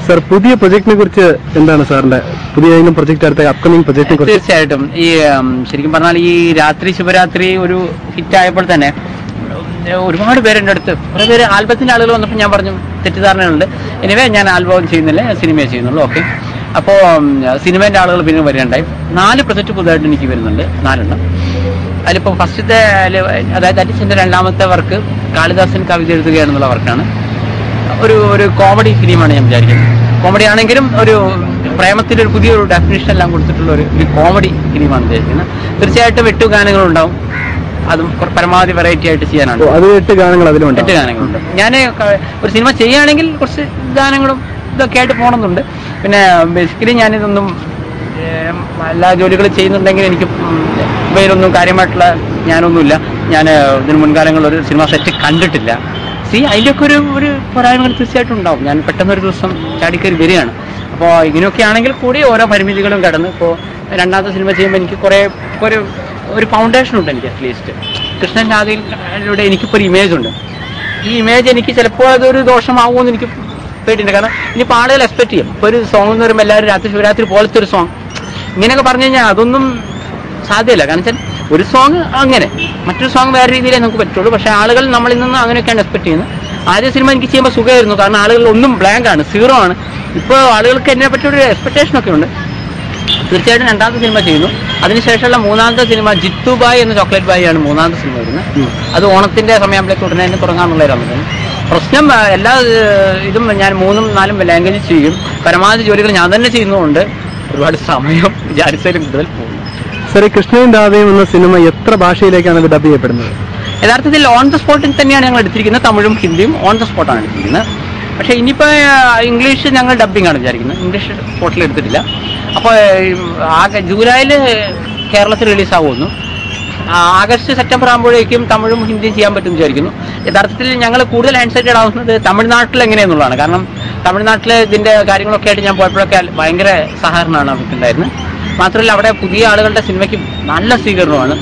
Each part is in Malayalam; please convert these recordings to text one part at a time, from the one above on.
സർ, പുതിയ പ്രൊജക്ടിനെ കുറിച്ച് എന്താണ് സാറിന്റെ പുതിയ പ്രൊജക്ട് അടുത്ത അപ്കമിംഗ് പ്രൊജക്ടിനെ കുറിച്ച്? തീർച്ചയായിട്ടും ഈ ശരിക്കും പറഞ്ഞാൽ ഈ രാത്രി ശുഭരാത്രി ഒരു ഹിറ്റ് ആയപ്പോൾ തന്നെ ഒരുപാട് പേരെൻ്റെ അടുത്ത് കുറേ പേര് ആൽബത്തിന്റെ ആളുകൾ വന്നപ്പോൾ ഞാൻ പറഞ്ഞു തെറ്റിദ്ധാരണകളുണ്ട്, എനിവേ ഞാൻ ആൽബം ചെയ്യുന്നില്ല, സിനിമയെ ചെയ്യുന്നുള്ളൂ. ഓക്കെ, അപ്പോൾ സിനിമേൻ്റെ ആളുകൾ പിന്നെ വരികയുണ്ടായി. 4 പ്രൊജക്റ്റ് പുതുതായിട്ട് എനിക്ക് വരുന്നുണ്ട്, 4 അതിലിപ്പോൾ ഫസ്റ്റത്തെ അതായത് എൻ്റെ രണ്ടാമത്തെ വർക്ക് കാളിദാസൻ കവിത എഴുതുകയാണെന്നുള്ള വർക്കാണ്. ഒരു കോമഡി ഫിലിമാണ് ഞാൻ വിചാരിക്കുന്നത്. കോമഡി ആണെങ്കിലും ഒരു പ്രേമത്തിൻ്റെ ഒരു പുതിയൊരു ഡെഫിനേഷൻ എല്ലാം കൊടുത്തിട്ടുള്ള ഒരു കോമഡി ഫിലിമാണ് വിചാരിക്കുന്നത്. തീർച്ചയായിട്ടും 8 ഗാനങ്ങളുണ്ടാവും. അതും പരമാവധി വെറൈറ്റി ആയിട്ട് ചെയ്യാനാണ്. 8 ഗാനങ്ങൾ അതിലുണ്ട്. 8 ഗാനങ്ങളുണ്ട്. ഞാൻ ഒരു സിനിമ ചെയ്യുകയാണെങ്കിൽ കുറച്ച് ഗാനങ്ങളും ഇതൊക്കെ ആയിട്ട് പോകണമെന്നുണ്ട്. പിന്നെ ബേസിക്കലി ഞാനിതൊന്നും എല്ലാ ജോലികളും ചെയ്യുന്നുണ്ടെങ്കിൽ എനിക്ക് ഇവയിലൊന്നും കാര്യമായിട്ടുള്ള ഞാനൊന്നുമില്ല. ഞാൻ ഇതിന് മുൻകാലങ്ങളിൽ ഒരു സിനിമ സെറ്റ് കണ്ടിട്ടില്ല. അതിൻ്റെയൊക്കെ ഒരു പോരായ്മകൾ തീർച്ചയായിട്ടും ഉണ്ടാവും. ഞാൻ പെട്ടെന്നൊരു ദിവസം ചാടിക്കറി വരികയാണ്. അപ്പോൾ ഇങ്ങനെയൊക്കെ ആണെങ്കിൽ കൂടി ഓരോ പരിമിതികളും കടന്ന് ഇപ്പോൾ രണ്ടാമത്തെ സിനിമ ചെയ്യുമ്പോൾ എനിക്ക് കുറേ ഒരു ഫൗണ്ടേഷൻ ഉണ്ട്. എനിക്ക് അറ്റ്ലീസ്റ്റ് കൃഷ്ണൻ രാധയിലൂടെ എനിക്കിപ്പോൾ ഒരു ഇമേജ് ഉണ്ട്. ഈ ഇമേജ് എനിക്ക് ചിലപ്പോൾ അതൊരു ദോഷമാകുമെന്ന് എനിക്ക് പേടിയുണ്ട്. കാരണം ഇനിയിപ്പോൾ ആളുകൾ എക്സ്പെക്ട് ചെയ്യും. ഇപ്പോൾ ഒരു സോങ് എന്ന് പറയുമ്പോൾ എല്ലാവരും രാത്രി ശിവരാത്രി പോലത്തെ ഒരു സോങ് ഇങ്ങനെയൊക്കെ പറഞ്ഞു കഴിഞ്ഞാൽ അതൊന്നും സാധ്യമല്ല. കാരണം വെച്ചാൽ ഒരു സോങ് അങ്ങനെ, മറ്റൊരു സോങ് വേറെ രീതിയിലേ നമുക്ക് പറ്റുള്ളൂ. പക്ഷേ ആളുകൾ നമ്മളിൽ നിന്ന് അങ്ങനെയൊക്കെയാണ് എക്സ്പെക്ട് ചെയ്യുന്നത്. ആദ്യ സിനിമ എനിക്ക് ചെയ്യുമ്പോൾ സുഖമായിരുന്നു, കാരണം ആളുകൾ ഒന്നും ബ്ലാങ്ക് ആണ്, 0 ആണ്. ഇപ്പോൾ ആളുകൾക്ക് എന്നെ പറ്റിയൊരു എക്സ്പെക്ടേഷനൊക്കെ ഉണ്ട്. തീർച്ചയായിട്ടും രണ്ടാമത്തെ സിനിമ ചെയ്യുന്നു. അതിനുശേഷമുള്ള 3ാമത്തെ സിനിമ ജിത്തു ബായ് എന്ന ചോക്ലേറ്റ് ബായ് ആണ് 3ാമത്തെ സിനിമ വരുന്നത്. അത് ഓണത്തിന്റെ സമയമാകുമ്പോഴേക്ക് ഉടനെ തന്നെ തുടങ്ങാമെന്നുള്ളവരാണ്. പ്രശ്നം എല്ലാ ഇതും ഞാൻ 3ഉം 4ഉം ലാംഗ്വേജ് ചെയ്യും. പരമാവധി ജോലികൾ ഞാൻ തന്നെ ചെയ്യുന്നതുകൊണ്ട് ഒരുപാട് സമയം വിചാരിച്ചതിലും കൂടുതൽ പോകുന്നു. സാർ, കൃഷ്ണൻ രാധയും എന്ന സിനിമ എത്ര ഭാഷയിലേക്കാണ് ഇത് ഡബ് ചെയ്യപ്പെടുന്നത്? യഥാർത്ഥത്തിൽ ഓൺ ദ സ്പോട്ടിൽ തന്നെയാണ് ഞങ്ങൾ എടുത്തിരിക്കുന്നത്. തമിഴും ഹിന്ദിയും ഓൺ ദ സ്പോട്ടാണ് എടുത്തിരിക്കുന്നത്. പക്ഷേ ഇനിയിപ്പോൾ ഇംഗ്ലീഷ് ഞങ്ങൾ ഡബ്ബിംഗ് ആണ് വിചാരിക്കുന്നത്. ഇംഗ്ലീഷ് സ്പോട്ടിൽ എടുത്തിട്ടില്ല. അപ്പോൾ ജൂലൈയിൽ കേരളത്തിൽ റിലീസാവുന്നു. ആഗസ്റ്റ് സെപ്റ്റംബർ ആകുമ്പോഴേക്കും തമിഴും ഹിന്ദിയും ചെയ്യാൻ പറ്റുമെന്ന് വിചാരിക്കുന്നു. യഥാർത്ഥത്തിൽ ഞങ്ങൾ കൂടുതൽ ഹാൻഡ്സൈറ്റഡ് ആവുന്നത് തമിഴ്നാട്ടിൽ എങ്ങനെയെന്നുള്ളതാണ്. കാരണം തമിഴ്നാട്ടിൽ ഇതിൻ്റെ കാര്യങ്ങളൊക്കെ ആയിട്ട് ഞാൻ പോയപ്പോഴൊക്കെ ഭയങ്കര സഹകരണമാണ് അവർക്കുണ്ടായിരുന്നത്. മാത്രമല്ല അവിടെ പുതിയ ആളുകളുടെ സിനിമയ്ക്ക് നല്ല സ്വീകരണമാണ്.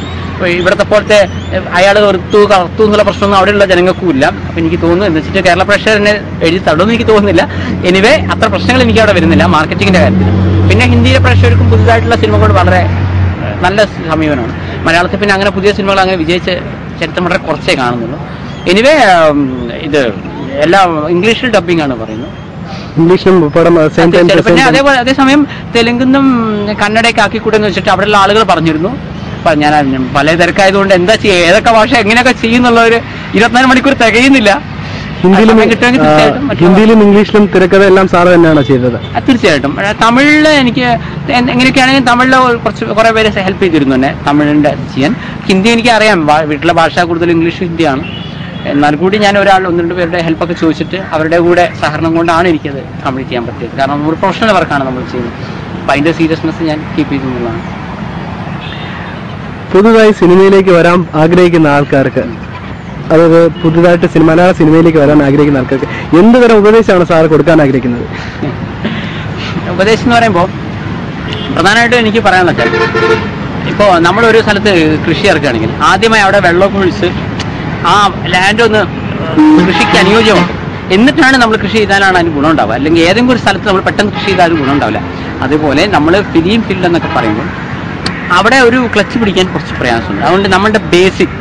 ഇവിടുത്തെ പോലത്തെ അയാൾ കറുത്തു എന്നുള്ള പ്രശ്നമൊന്നും അവിടെയുള്ള ജനങ്ങൾക്കും ഇല്ല. അപ്പോൾ എനിക്ക് തോന്നുന്നു എന്ന് വെച്ചിട്ട് കേരള പ്രേക്ഷകരെ എഴുതി തള്ളുമെന്ന് എനിക്ക് തോന്നുന്നില്ല. എനിവേ അത്ര പ്രശ്നങ്ങൾ എനിക്ക് അവിടെ വരുന്നില്ല മാർക്കറ്റിങ്ങിൻ്റെ കാര്യത്തിൽ. പിന്നെ ഹിന്ദിയിലെ പ്രേക്ഷകർക്കും പുതുതായിട്ടുള്ള സിനിമകൾ വളരെ നല്ല സമീപനമാണ്. മലയാളത്തിൽ പിന്നെ അങ്ങനെ പുതിയ സിനിമകൾ അങ്ങനെ വിജയിച്ച ചരിത്രം വളരെ കുറച്ചേ കാണുന്നുള്ളൂ. എനിവേ ഇത് എല്ലാം ഇംഗ്ലീഷിൽ ഡബ്ബിംഗ് ആണ് പറയുന്നത്. ഇംഗ്ലീഷിലും പിന്നെ അതേസമയം തെലുങ്കുന്നും കന്നഡയൊക്കെ ആക്കിക്കൂടെന്ന് വെച്ചിട്ട് അവിടെയുള്ള ആളുകൾ പറഞ്ഞിരുന്നു. അപ്പം ഞാൻ പല തിരക്കായതുകൊണ്ട് എന്താ ചെയ്യുക, ഏതൊക്കെ ഭാഷ എങ്ങനെയൊക്കെ ചെയ്യുന്നുള്ള ഒരു 24 മണിക്കൂർ തികയുന്നില്ല. ഹിന്ദിയിലും ഇംഗ്ലീഷിലും തിരക്കഥ എല്ലാം സാറ് തന്നെയാണ് ചെയ്തത്? തീർച്ചയായിട്ടും. തമിഴിൽ എനിക്ക് എങ്ങനെയൊക്കെയാണെങ്കിൽ തമിഴിൽ കുറേ പേര് ഹെൽപ്പ് ചെയ്തിരുന്നു എന്നെ തമിഴിൻ്റെ ചെയ്യാൻ. ഹിന്ദി എനിക്ക് അറിയാം, വീട്ടിലെ ഭാഷ കൂടുതൽ ഇംഗ്ലീഷ് ഹിന്ദിയാണ്. എന്നാൽ കൂടി ഞാൻ 1-2 പേരുടെ ഹെൽപ്പൊക്കെ ചോദിച്ചിട്ട് അവരുടെ കൂടെ സഹകരണം കൊണ്ടാണ് എനിക്കത് കംപ്ലീറ്റ് ചെയ്യാൻ പറ്റിയത്. കാരണം ഒരു പ്രൊഫഷണൽ വർക്കാണ് നമ്മൾ ചെയ്യുന്നത്. അപ്പം അതിൻ്റെ സീരിയസ്നെസ് ഞാൻ കീപ്പ് ചെയ്യുന്നതാണ്. പുതുതായി സിനിമയിലേക്ക് വരാൻ ആഗ്രഹിക്കുന്ന ആൾക്കാർക്ക്, അതായത് പുതുതായിട്ട് മലയാള സിനിമയിലേക്ക് വരാൻ ആഗ്രഹിക്കുന്ന ആൾക്കാർക്ക് എന്ത് തരം ഉപദേശമാണ് സാർ കൊടുക്കാൻ ആഗ്രഹിക്കുന്നത്? ഉപദേശം എന്ന് പറയുമ്പോൾ പ്രധാനമായിട്ടും എനിക്ക് പറയാനുള്ള വെച്ചാൽ, ഇപ്പോൾ നമ്മളൊരു സ്ഥലത്ത് കൃഷി ഇറക്കുകയാണെങ്കിൽ ആദ്യമായി അവിടെ വെള്ളമൊക്കെ ഒഴിച്ച് ആ ലാൻഡ് ഒന്ന് കൃഷിക്ക് അനുയോജ്യമാണ്. എന്നിട്ടാണ് നമ്മൾ കൃഷി ചെയ്താലാണ് അതിന് ഗുണം ഉണ്ടാവുക. അല്ലെങ്കിൽ ഏതെങ്കിലും ഒരു സ്ഥലത്ത് നമ്മൾ പെട്ടെന്ന് കൃഷി ചെയ്താൽ ഗുണം ഉണ്ടാവില്ല. അതുപോലെ നമ്മൾ ഫിലിം ഫീൽഡ് എന്നൊക്കെ പറയുമ്പോൾ അവിടെ ഒരു ക്ലച്ച് പിടിക്കാൻ കുറച്ച് പ്രയാസമുണ്ട്. അതുകൊണ്ട് നമ്മളുടെ ബേസിക്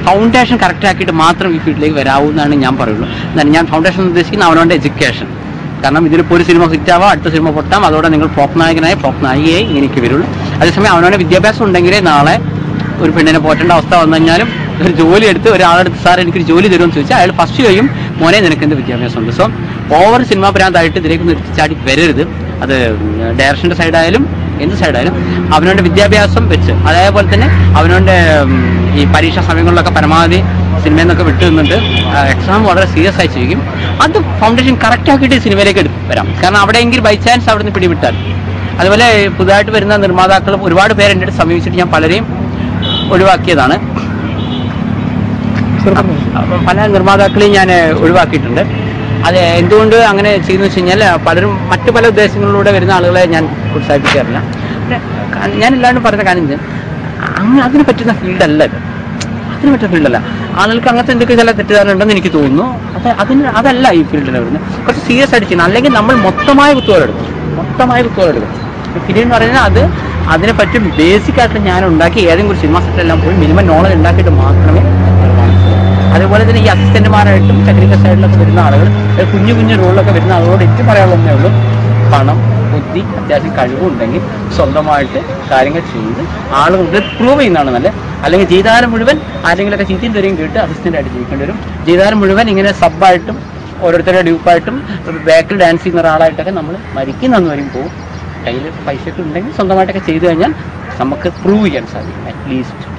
ഫൗണ്ടേഷൻ കറക്റ്റ് ആക്കിയിട്ട് മാത്രം ഈ ഫീൽഡിലേക്ക് വരാവൂ എന്നാണ് ഞാൻ പറയുള്ളൂ. എന്നാലും ഞാൻ ഫൗണ്ടേഷൻ ഉദ്ദേശിക്കുന്നത് അവനവൻ്റെ എഡ്യൂക്കേഷൻ. കാരണം ഇതിലിപ്പോൾ ഒരു സിനിമ ഹിറ്റാവാം, അടുത്ത സിനിമ പൊട്ടാം, അതോടെ നിങ്ങൾ ഫ്ലോപ്പ് നായകനായി ഫ്ലോപ്പ് നായികയായി ഇങ്ങനെയൊക്കെ വരുള്ളൂ. അതേസമയം അവനവൻ്റെ വിദ്യാഭ്യാസം ഉണ്ടെങ്കിലേ നാളെ ഒരു പെണ്ണിനെ പോറ്റേണ്ട അവസ്ഥ വന്നു കഴിഞ്ഞാലും ഒരു ജോലി എടുത്ത് ഒരാളെടുത്ത് സാർ എനിക്കൊരു ജോലി തരുമെന്ന് ചോദിച്ചാൽ അയാൾ ഫസ്റ്റ് ചെയ്യും, മോനെ നിനക്ക് എന്ത് വിദ്യാഭ്യാസമുണ്ട്. സോ ഓവർ സിനിമാ ഭ്രാന്തായിട്ട് ഇതിലേക്ക് ചാടി വരരുത്. അത് ഡയറക്ഷൻ്റെ സൈഡായാലും എന്ത് സൈഡായാലും അവനവൻ്റെ വിദ്യാഭ്യാസം വെച്ച്, അതേപോലെ തന്നെ അവനവൻ്റെ ഈ പരീക്ഷാ സമയങ്ങളിലൊക്കെ പരമാവധി സിനിമയിൽ നിന്നൊക്കെ വിട്ടു നിന്നിട്ട് എക്സാം വളരെ സീരിയസ് ആയി ചെയ്യും. അത് ഫൗണ്ടേഷൻ കറക്റ്റ് ആക്കിയിട്ട് സിനിമയിലേക്ക് വരാം. കാരണം അവിടെയെങ്കിൽ ബൈ ചാൻസ് അവിടെ നിന്ന് പിടിവിട്ടാൽ. അതുപോലെ പുതുതായിട്ട് വരുന്ന നിർമ്മാതാക്കളും ഒരുപാട് പേര് എൻ്റെ അടുത്ത് സമീപിച്ചിട്ട് ഞാൻ പലരെയും ഒഴിവാക്കിയതാണ്. പല നിർമ്മാതാക്കളെയും ഞാൻ ഒഴിവാക്കിയിട്ടുണ്ട്. അത് എന്തുകൊണ്ട് അങ്ങനെ ചെയ്യുന്നു വെച്ച് കഴിഞ്ഞാൽ പലരും മറ്റു പല ഉദ്ദേശങ്ങളിലൂടെ വരുന്ന ആളുകളെ ഞാൻ പ്രോത്സാഹിപ്പിക്കാറില്ല. ഞാൻ എല്ലാവരും പറയുന്ന കാര്യം അതിന് പറ്റുന്ന ഫീൽഡല്ല ഇത്. അതിന് പറ്റുന്ന ഫീൽഡല്ല. ആളുകൾക്ക് അങ്ങനത്തെ എന്തൊക്കെ ചില തെറ്റിദ്ധാരണ ഉണ്ടെന്ന് എനിക്ക് തോന്നുന്നു. അതല്ല ഈ ഫീൽഡിൽ വരുന്നത്. കുറച്ച് സീരിയസ് ആയിട്ട് ചെയ്യണം. അല്ലെങ്കിൽ നമ്മൾ മൊത്തമായ കുത്തുകളെടുക്കും. ഫിലിം എന്ന് പറയുന്നത് അതിനെപ്പറ്റി ബേസിക് ആയിട്ട് ഞാൻ ഉണ്ടാക്കി ഏതെങ്കിലും ഒരു സിനിമ സെറ്റിലെല്ലാം പോയി മിനിമം നോളജ് ഉണ്ടാക്കിയിട്ട് മാത്രമേ അതുപോലെ തന്നെ ഈ അസിസ്റ്റന്റുമാരായിട്ടും ടെക്നിക്കൽ സൈഡിലൊക്കെ വരുന്ന ആളുകൾ, കുഞ്ഞു കുഞ്ഞു റോളിലൊക്കെ വരുന്ന ആളുകളോട് എനിക്ക് പറയാനുള്ളതേ ഉള്ളൂ, പണം, ബുദ്ധി, അത്യാവശ്യം കഴിവുണ്ടെങ്കിൽ സ്വന്തമായിട്ട് കാര്യങ്ങൾ ചെയ്ത് ആളുകൾക്ക് പ്രൂവ് ചെയ്യുന്നതാണ് നല്ലത്. അല്ലെങ്കിൽ ജീവിതകാലം മുഴുവൻ ആരെങ്കിലുമൊക്കെ ചീത്തയും തെറിയും കേട്ട് അസിസ്റ്റൻ്റായിട്ട് ജീവിക്കേണ്ടി വരും. ജീവിതകാലം മുഴുവൻ ഇങ്ങനെ സബ്ബായിട്ടും ഓരോരുത്തരുടെ ഡ്യൂപ്പായിട്ടും ബാക്കിൽ ഡാൻസ് ചെയ്യുന്ന ഒരാളായിട്ടൊക്കെ നമ്മൾ മരിക്കുന്നന്ന് വരും പോകും. കയ്യിൽ പൈസയൊക്കെ ഉണ്ടെങ്കിൽ സ്വന്തമായിട്ടൊക്കെ ചെയ്തു കഴിഞ്ഞാൽ നമുക്ക് പ്രൂവ് ചെയ്യാൻ സാധിക്കും അറ്റ്ലീസ്റ്റ്.